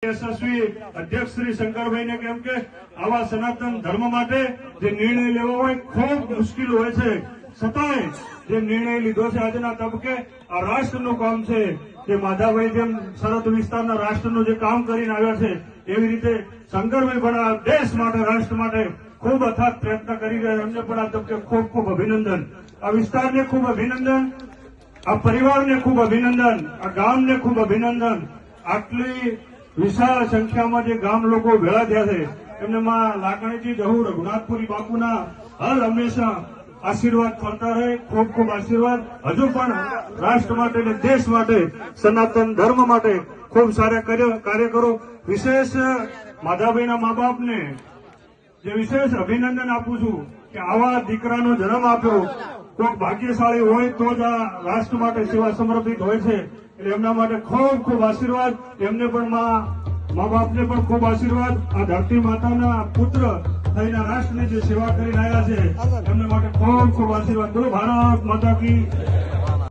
યશસ્વી અધ્યક્ષ શ્રી શંકરભાઈને કેમ કે આવા સનાતન ધર્મ માટે જે નિર્ણય લેવો હોય ખૂબ મુશ્કેલ હોય છે, છતાંય જે નિર્ણય લીધો છે આજના તબકે આ રાષ્ટ્રનું કામ છે, જે માધાભાઈ જેમ સરહદ વિસ્તારના રાષ્ટ્રનું જે કામ કરીને આવ્યા છે એવી રીતે શંકરભાઈ પણ આ દેશ માટે રાષ્ટ્ર માટે ખૂબ અથાગ પ્રયત્ન કરી રહ્યા. એમને પણ આ તબકે ખૂબ ખૂબ અભિનંદન. આ વિસ્તારને ખૂબ અભિનંદન, આ પરિવારને ખૂબ અભિનંદન, આ ગામને ખૂબ અભિનંદન. આટલી વિશાળ સંખ્યામાં જે ગામ લોકો ભેળા થયા છે એમને માં લાખણીજી જહુ રઘુનાથપુરી બાપુના હર હંમેશા આશીર્વાદ ફરતા રહે. ખૂબ ખૂબ આશીર્વાદ. હજુ પણ રાષ્ટ્ર માટે અને દેશ માટે, સનાતન ધર્મ માટે ખૂબ સારા કાર્ય કરો. વિશેષ માધાભાઈના મા બાપને જે વિશેષ અભિનંદન આપું છું કે આવા દીકરાનો જન્મ આપ્યો. કોઈક ભાગ્યશાળી હોય તો જ આ રાષ્ટ્ર માટે સેવા સમર્પિત હોય છે. એટલે એમના માટે ખૂબ ખૂબ આશીર્વાદ. એમને પણ મા બાપને પણ ખૂબ આશીર્વાદ. આ ધરતી માતાના પુત્ર થઈને રાષ્ટ્રની જે સેવા કરીને આવ્યા છે એમના માટે ખૂબ ખૂબ આશીર્વાદ. બોલો ભારત માતા કી